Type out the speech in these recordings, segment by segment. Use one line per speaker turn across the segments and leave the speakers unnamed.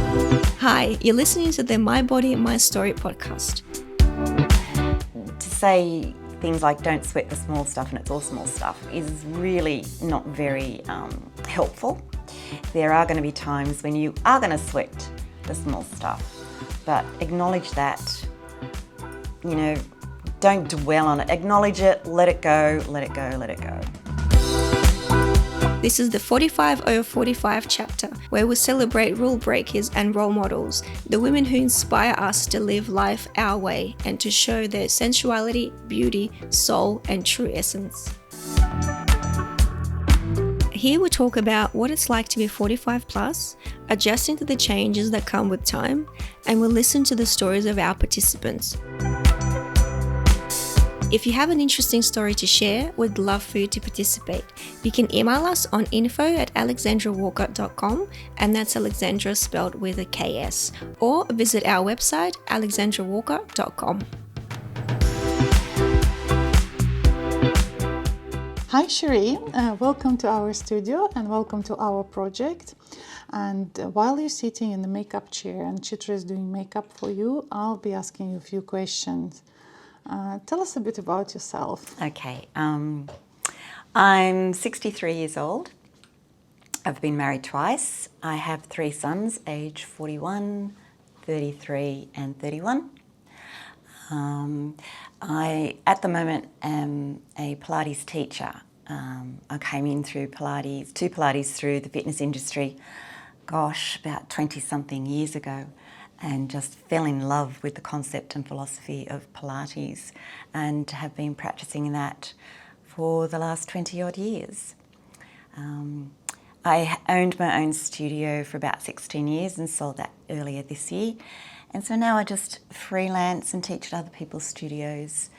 Hi, you're listening to the My Body, My Story podcast.
To say things like don't sweat the small stuff and it's all small stuff is really not very helpful. There are going to be times when you are going to sweat the small stuff, but acknowledge that, don't dwell on it. Acknowledge it, let it go, let it go, let it go.
This is the 45 over 45 chapter, where we celebrate rule breakers and role models, the women who inspire us to live life our way and to show their sensuality, beauty, soul, and true essence. Here we talk about what it's like to be 45 plus, adjusting to the changes that come with time, and we'll listen to the stories of our participants. If you have an interesting story to share, we'd love for you to participate. You can email us on info@alexandrawalker.com, and that's Alexandra spelled with a KS, or visit our website alexandrawalker.com.
Hi Sherrie, welcome to our studio and welcome to our project. And while you're sitting in the makeup chair and Chitra is doing makeup for you, I'll be asking you a few questions. Tell us a bit about yourself.
Okay, I'm 63 years old. I've been married twice. I have 3 sons, age 41, 33 and 31. I, at the moment, am a Pilates teacher. I came in through Pilates through the fitness industry, about 20-something years ago, and just fell in love with the concept and philosophy of Pilates and have been practicing that for the last 20-odd years. I owned my own studio for about 16 years and sold that earlier this year. And so now I just freelance and teach at other people's studios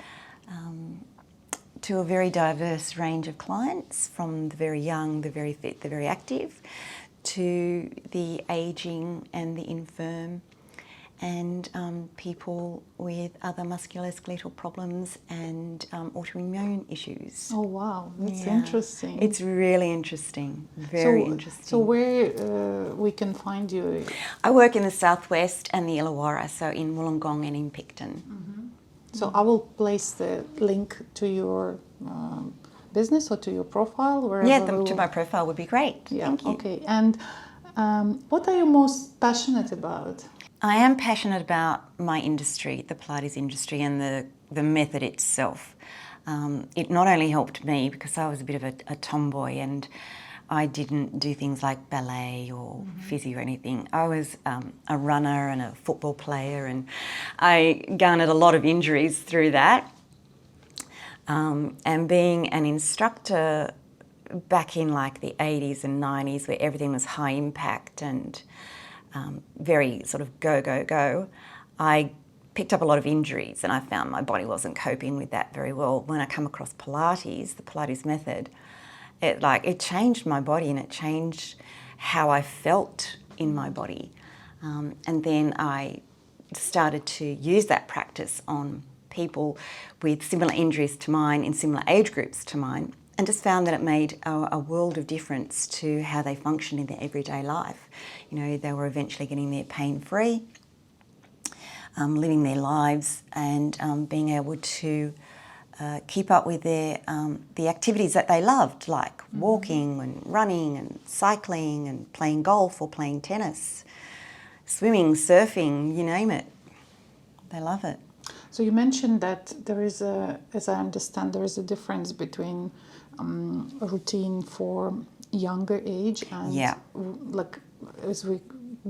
to a very diverse range of clients, from the very young, the very fit, the very active, to the ageing and the infirm, and people with other musculoskeletal problems and autoimmune issues.
Oh wow, that's interesting.
It's really interesting, very interesting.
So where we can find you?
I work in the southwest and the Illawarra, so in Wollongong and in Picton.
Mm-hmm. So I will place the link to your business or to your profile, wherever.
Yeah, to my profile would be great.
Yeah.
Thank you.
Okay. And what are you most passionate about?
I am passionate about my industry, the Pilates industry, and the method itself. It not only helped me because I was a bit of a tomboy and I didn't do things like ballet or physio or anything. I was a runner and a football player, and I garnered a lot of injuries through that. And being an instructor back in like the 80s and 90s, where everything was high impact and very sort of go, I picked up a lot of injuries and I found my body wasn't coping with that very well. When I come across Pilates, the Pilates method, it changed my body and it changed how I felt in my body. And then I started to use that practice on people with similar injuries to mine, in similar age groups to mine, and just found that it made a world of difference to how they function in their everyday life. They were eventually getting there pain-free, living their lives, and being able to keep up with the activities that they loved, like walking and running and cycling and playing golf or playing tennis, swimming, surfing, you name it. They love it.
So you mentioned that there is as I understand, there is a difference between a routine for younger age and like as we're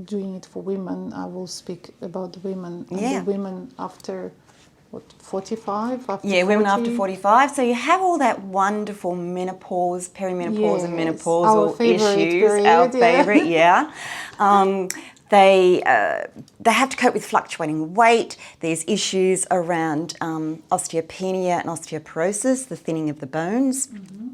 doing it for women, I will speak about the women and the women after 45? After 40?
Women after 45. So you have all that wonderful menopause, perimenopause and menopausal issues. Our favourite, They have to cope with fluctuating weight. There's issues around osteopenia and osteoporosis, the thinning of the bones. Mm-hmm.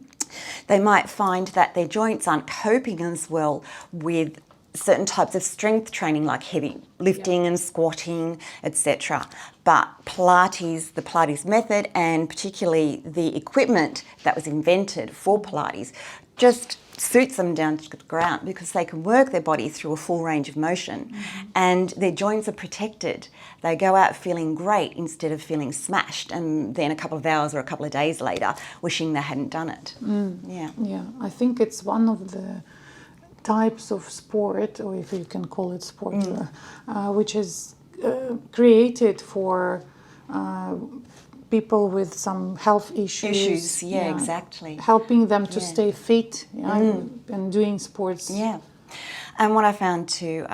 They might find that their joints aren't coping as well with certain types of strength training, like heavy lifting and squatting, etc. But Pilates, the Pilates method, and particularly the equipment that was invented for Pilates, just suits them down to the ground because they can work their body through a full range of motion and their joints are protected. They go out feeling great instead of feeling smashed and then a couple of hours or a couple of days later wishing they hadn't done it.
Yeah, I think it's one of the types of sport, or if you can call it sport, which is created for people with some health issues.
Yeah, exactly.
Helping them to stay fit and doing sports.
Yeah. And what I found too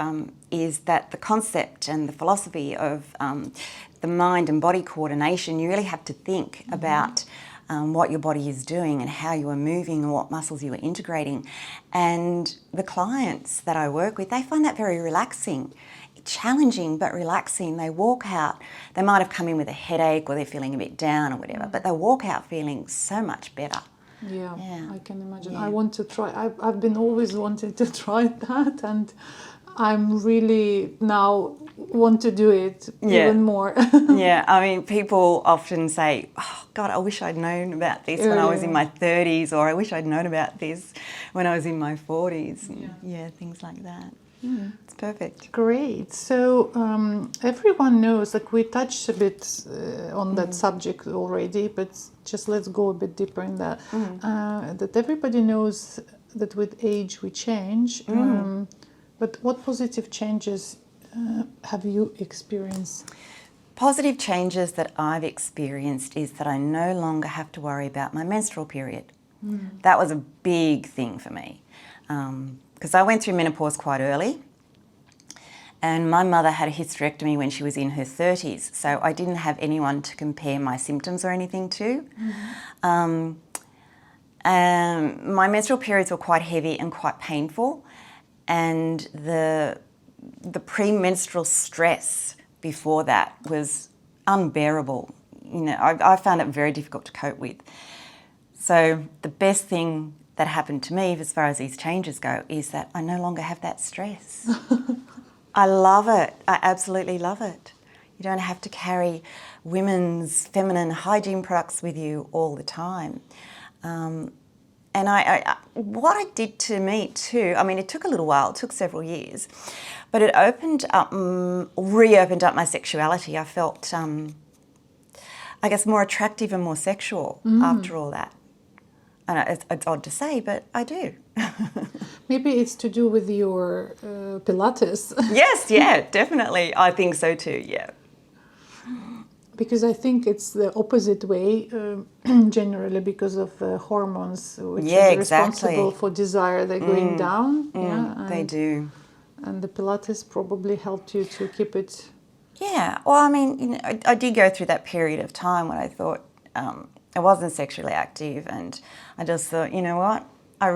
is that the concept and the philosophy of the mind and body coordination, you really have to think about what your body is doing and how you are moving and what muscles you are integrating. And the clients that I work with, they find that very relaxing. Challenging but relaxing. They walk out, they might have come in with a headache or they're feeling a bit down or whatever, but they walk out feeling so much better.
Yeah. I can imagine. I want to try. I've been always wanting to try that, and I'm really now want to do it even more.
Yeah, I mean, people often say, oh God, I wish I'd known about this when I was in my 30s, or I wish I'd known about this when I was in my 40s. And things like that. It's perfect.
Great. So everyone knows, like we touched a bit on that subject already, but just let's go a bit deeper in that. That everybody knows that with age we change. But what positive changes have you experienced?
Positive changes that I've experienced is that I no longer have to worry about my menstrual period. That was a big thing for me. Because I went through menopause quite early and my mother had a hysterectomy when she was in her 30s, so I didn't have anyone to compare my symptoms or anything to. My menstrual periods were quite heavy and quite painful, and the premenstrual stress before that was unbearable. You know, I found it very difficult to cope with. So the best thing that happened to me as far as these changes go is that I no longer have that stress. I love it. I absolutely love it. You don't have to carry women's feminine hygiene products with you all the time. And what it did to me too, I mean, it took a little while, it took several years, but it reopened up my sexuality. I felt, I guess, more attractive and more sexual after all that. I know it's odd to say, but I do.
Maybe it's to do with your Pilates.
Yes, yeah, definitely. I think so too, yeah.
Because I think it's the opposite way, generally, because of hormones, which is responsible for desire. They're going down.
They do.
And the Pilates probably helped you to keep it. Yeah.
Well, I mean, you know, I did go through that period of time when I thought I wasn't sexually active, and I just thought, you know what, I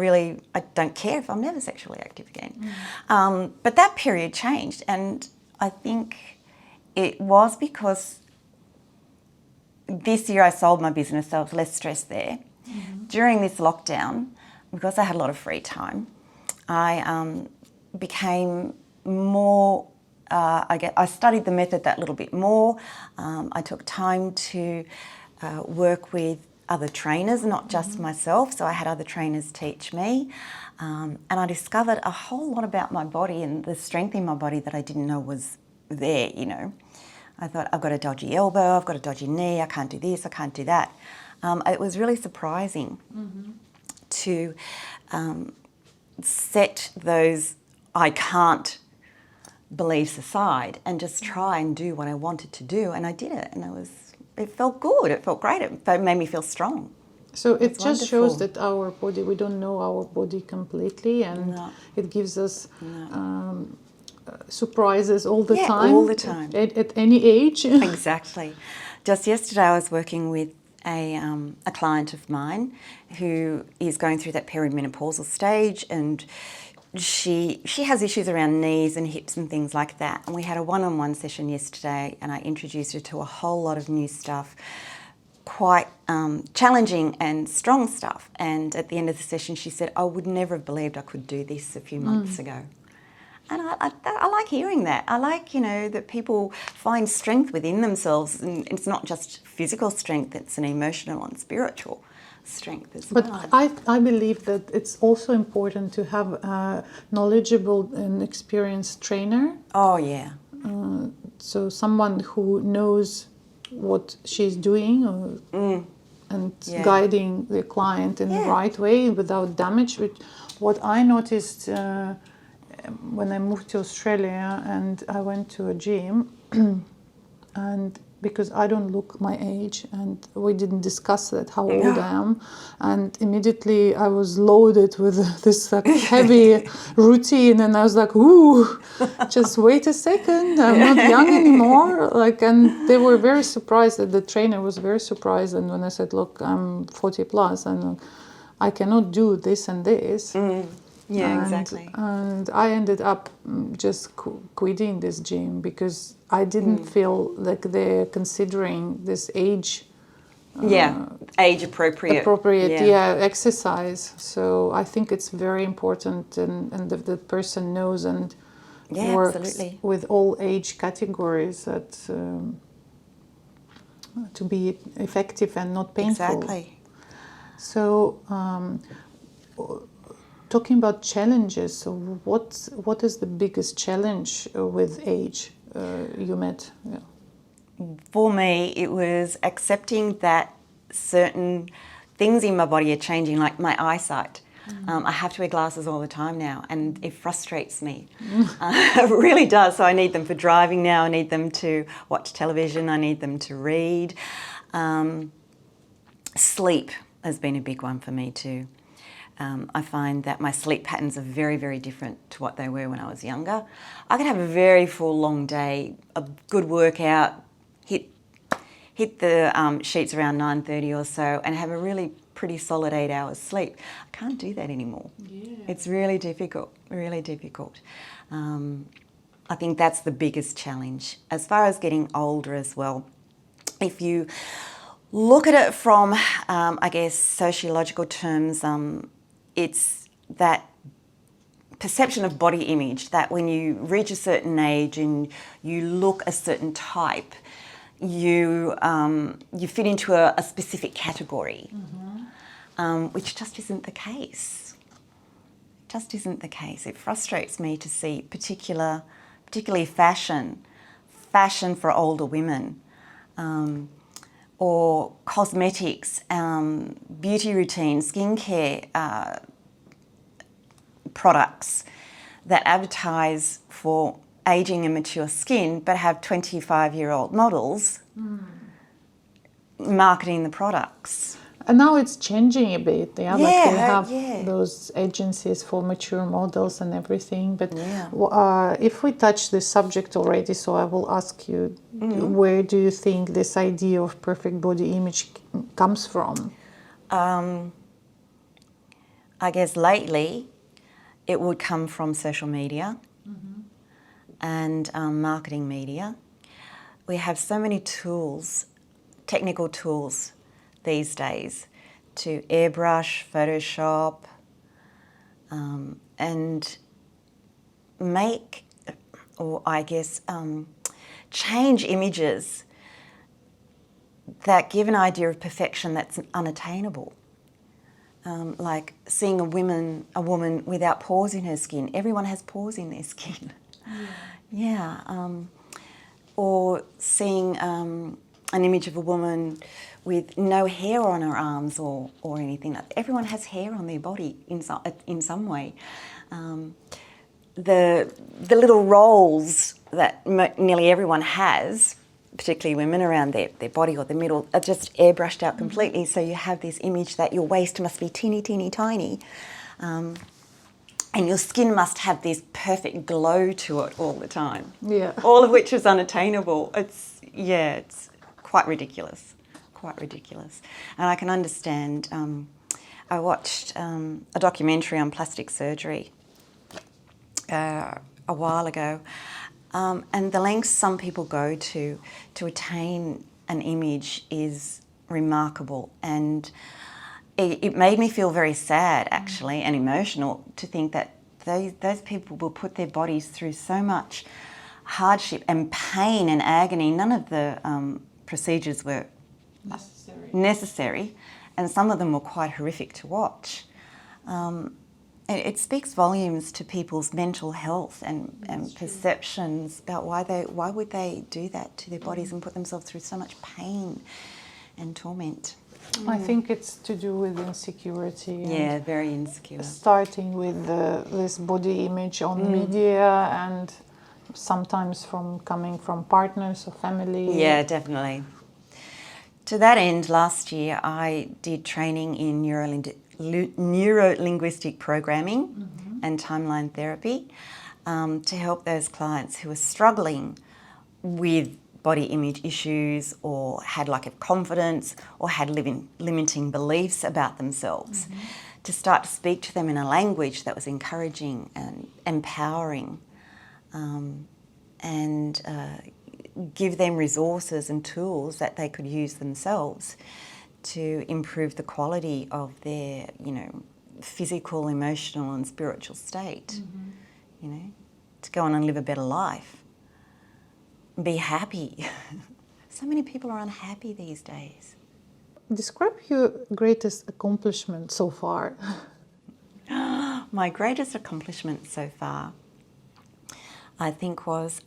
don't care if I'm never sexually active again. But that period changed, and I think it was because this year I sold my business, so I was less stressed there. During this lockdown, because I had a lot of free time, I became more, I studied the method that little bit more. I took time to work with other trainers, not just myself, so I had other trainers teach me. And I discovered a whole lot about my body and the strength in my body that I didn't know was there, you know. I thought, I've got a dodgy elbow, I've got a dodgy knee, I can't do this, I can't do that. It was really surprising to set those I can't beliefs aside and just try and do what I wanted to do, and I did it, and it felt good, it felt great, it made me feel strong.
So it just shows that our body, we don't know our body completely, and it gives us surprises all the time.
All the time.
At any age.
Exactly. Just yesterday I was working with a client of mine who is going through that perimenopausal stage, and she has issues around knees and hips and things like that. And we had a one-on-one session yesterday, and I introduced her to a whole lot of new stuff, quite challenging and strong stuff. And at the end of the session she said, I would never have believed I could do this a few months ago. And I like hearing that. I like, you know, that people find strength within themselves, and it's not just physical strength, it's an emotional and spiritual strength as
But
well.
I believe that it's also important to have a knowledgeable and experienced trainer.
Oh, yeah.
So someone who knows what she's doing and guiding the client in the right way without damage. What I noticed when I moved to Australia and I went to a gym, and because I don't look my age and we didn't discuss that, how old I am, and immediately I was loaded with this like heavy routine, and I was like, ooh, just wait a second, I'm not young anymore. Like, and they were very surprised, that the trainer was very surprised, and when I said, look, I'm 40 plus and I cannot do this and this.
Yeah, exactly.
And I ended up just quitting this gym because I didn't feel like they're considering this age.
Age appropriate.
Exercise. So I think it's very important, and the person knows and works
absolutely.
with all age categories that to be effective and not painful.
Exactly.
So. Talking about challenges, so what is the biggest challenge with age you met? Yeah.
For me, it was accepting that certain things in my body are changing, like my eyesight. I have to wear glasses all the time now, and it frustrates me. It really does. So I need them for driving now. I need them to watch television. I need them to read. Sleep has been a big one for me too. I find that my sleep patterns are very, very different to what they were when I was younger. I could have a very full, long day, a good workout, hit the sheets around 9:30 or so, and have a really pretty solid 8 hours sleep. I can't do that anymore. Yeah. It's really difficult, really difficult. I think that's the biggest challenge. As far as getting older as well, if you look at it from, I guess, sociological terms, it's that perception of body image, that when you reach a certain age and you look a certain type, you fit into a specific category, which just isn't the case. Just isn't the case. It frustrates me to see particularly fashion for older women, or cosmetics, beauty routines, skincare products that advertise for aging and mature skin, but have 25-year-old models marketing the products.
And now it's changing a bit. Like they have those agencies for mature models and everything. But if we touch this subject already, so I will ask you, where do you think this idea of perfect body image comes from?
I guess lately it would come from social media and marketing media. We have so many tools, technical tools these days, to airbrush, Photoshop, and make, or I guess, change images that give an idea of perfection that's unattainable. Like seeing a woman without pores in her skin. Everyone has pores in their skin. Or seeing an image of a woman with no hair on her arms or anything. Everyone has hair on their body in some way. The little rolls that nearly everyone has, particularly women, around their body or the middle, are just airbrushed out completely. So you have this image that your waist must be teeny, teeny, tiny. And your skin must have this perfect glow to it all the time. Yeah. All of which is unattainable. It's quite ridiculous. Quite ridiculous. And I can understand, I watched a documentary on plastic surgery a while ago, and the lengths some people go to attain an image is remarkable. And it made me feel very sad, actually, and emotional to think that those people will put their bodies through so much hardship and pain and agony. None of the procedures were necessary, and some of them were quite horrific to watch. It speaks volumes to people's mental health and perceptions about why would they do that to their bodies and put themselves through so much pain and torment.
I think it's to do with insecurity.
Yeah, very insecure.
Starting with this body image on media, and sometimes coming from partners or family.
Yeah, definitely. To that end, last year I did training in neuro-linguistic programming and timeline therapy to help those clients who are struggling with body image issues or had lack of confidence or had limiting beliefs about themselves, to start to speak to them in a language that was encouraging and empowering, and give them resources and tools that they could use themselves to improve the quality of their, physical, emotional and spiritual state, to go on and live a better life. Be happy. So many people are unhappy these days.
Describe your greatest accomplishment so far.
My greatest accomplishment so far, I think, was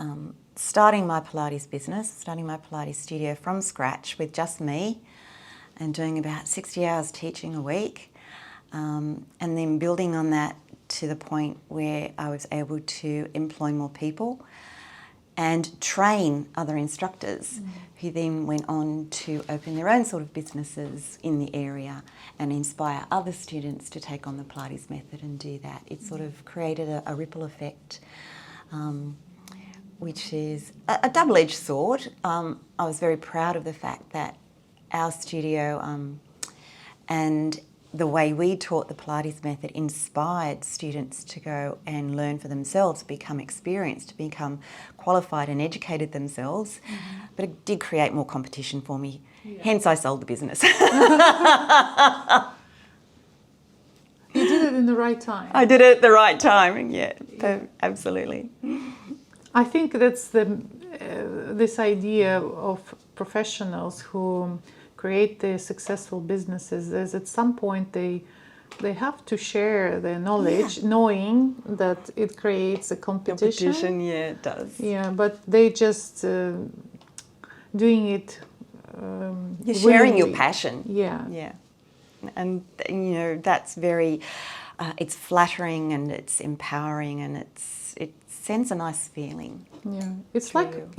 starting my Pilates business, starting my Pilates studio from scratch with just me and doing about 60 hours teaching a week, and then building on that to the point where I was able to employ more people and train other instructors who then went on to open their own sort of businesses in the area and inspire other students to take on the Pilates method and do that. It sort of created a ripple effect, which is a double-edged sword. I was very proud of the fact that our studio and the way we taught the Pilates method inspired students to go and learn for themselves, become experienced, become qualified and educated themselves. But it did create more competition for me. Yeah. Hence I sold the business.
You did it in the right time.
I did it at the right time, yeah. Absolutely.
I think that's this idea of professionals who create their successful businesses, is at some point they have to share their knowledge, knowing that it creates a competition.
Competition, yeah, it does.
Yeah, but they just doing it.
You're sharing your passion.
Yeah.
Yeah. And, that's very, it's flattering and it's empowering and it sends a nice feeling.
Yeah, it's like,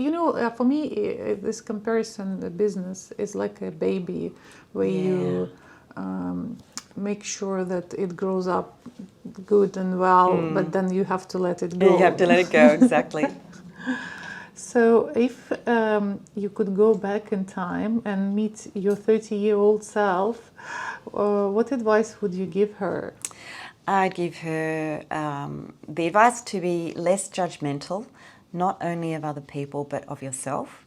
for me, this comparison, the business is like a baby where you make sure that it grows up good and well, but then you have to let it go.
You have to let it go, exactly.
So if you could go back in time and meet your 30-year-old self, what advice would you give her?
I'd give her the advice to be less judgmental, not only of other people but of yourself.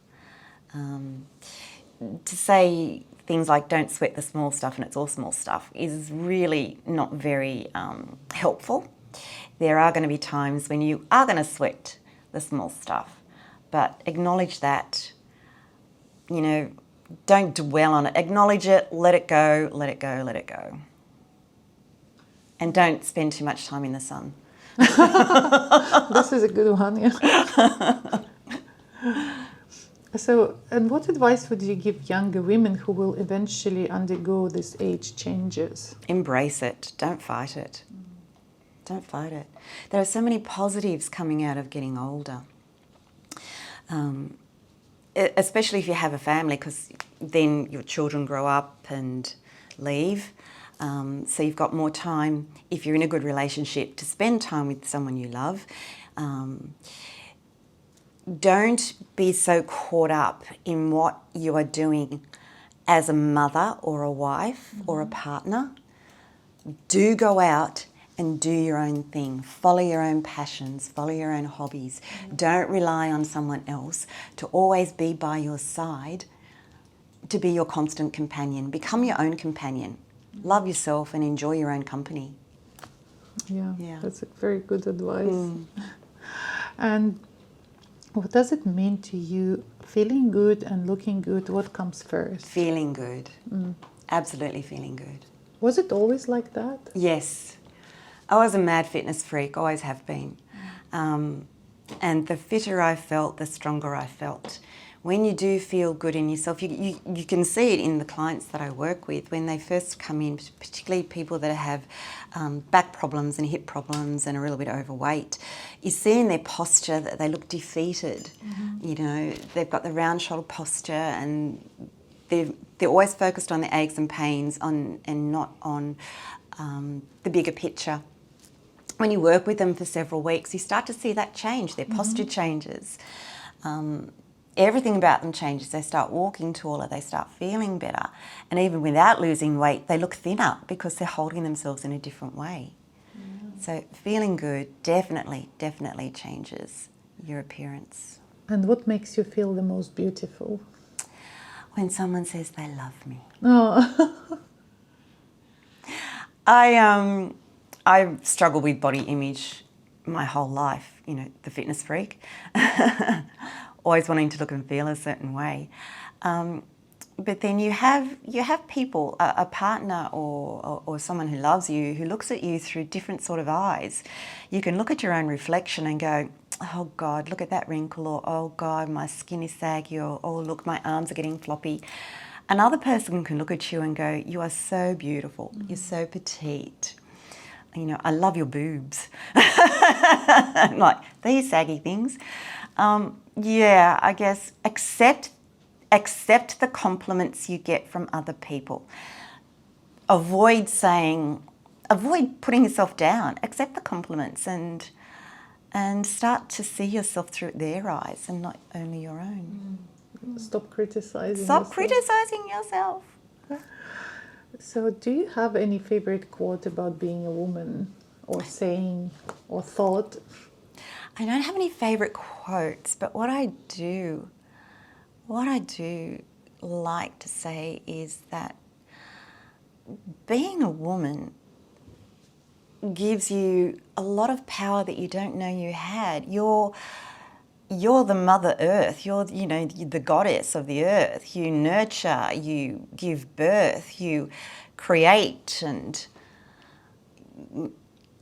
To say things like don't sweat the small stuff and it's all small stuff is really not very helpful. There are going to be times when you are going to sweat the small stuff, but acknowledge that, don't dwell on it. Acknowledge it, let it go, let it go, let it go. And don't spend too much time in the sun.
This is a good one, yeah. So, and what advice would you give younger women who will eventually undergo these age changes?
Embrace it. Don't fight it. Don't fight it. There are so many positives coming out of getting older. Especially if you have a family, because then your children grow up and leave. So you've got more time, if you're in a good relationship, to spend time with someone you love. Don't be so caught up in what you are doing as a mother or a wife or a partner. Do go out and do your own thing. Follow your own passions, follow your own hobbies. Don't rely on someone else to always be by your side, to be your constant companion. Become your own companion. Love yourself and enjoy your own company.
Yeah. That's a very good advice. And what does it mean to you, feeling good and looking good? What comes first?
Feeling good. absolutely feeling good.
Was it always like that?
Yes. I was a mad fitness freak, always have been. And the fitter I felt, the stronger I felt. When you do feel good in yourself, you can see it in the clients that I work with when they first come in, particularly people that have back problems and hip problems and are a little bit overweight. You see in their posture that they look defeated. You know, they've got the round shoulder posture, and they're always focused on the aches and pains and not on the bigger picture. When you work with them for several weeks, you start to see that change. Their posture changes. Everything about them changes. They start walking taller, they start feeling better. And even without losing weight, they look thinner because they're holding themselves in a different way. So feeling good definitely changes your appearance.
And what makes you feel the most beautiful?
When someone says they love me.
Oh.
I struggled with body image my whole life, you know, the fitness freak. Always wanting to look and feel a certain way. But then you have people, a partner or someone who loves you, who looks at you through different sort of eyes. You can look at your own reflection and go, oh God, look at that wrinkle, or oh God, my skin is saggy, or oh look, my arms are getting floppy. Another person can look at you and go, you are so beautiful, you're so petite. You know, I love your boobs. Like, these saggy things. Yeah, I guess accept the compliments you get from other people. Avoid putting yourself down. Accept the compliments and start to see yourself through their eyes and not only your own.
Stop criticizing
Stop
yourself.
criticizing yourself.
So do you have any favorite quote about being a woman, or saying, or thought?
I don't have any favourite quotes, but what I do like to say is that being a woman gives you a lot of power that you don't know you had. You're the Mother Earth. You're, you know, the goddess of the earth. You nurture, you give birth, you create, and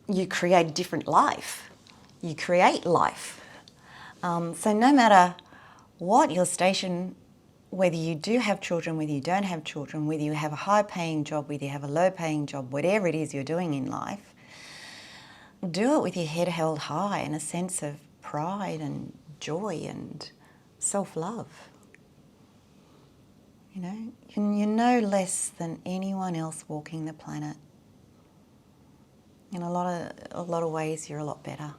you create a different life. You create life. So no matter what your station, whether you do have children, whether you don't have children, whether you have a high-paying job, whether you have a low-paying job, whatever it is you're doing in life, do it with your head held high and a sense of pride and joy and self-love. You know, you're no less than anyone else walking the planet. In a lot of ways, you're a lot better.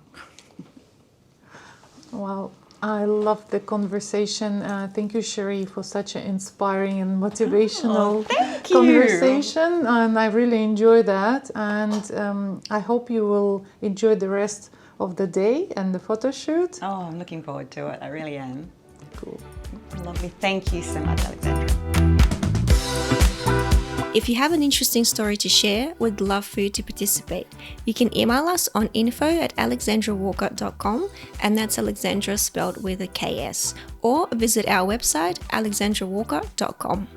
Wow, I love the conversation. Thank you, Sherrie, for such an inspiring and motivational conversation. And I really enjoy that. And I hope you will enjoy the rest of the day and the photo shoot.
Oh, I'm looking forward to it. I really am.
Cool.
Lovely. Thank you so much, Alexandra.
If you have an interesting story to share, we'd love for you to participate. You can email us on info@alexandrawalker.com, and that's Alexandra spelled with a KS, or visit our website alexandrawalker.com.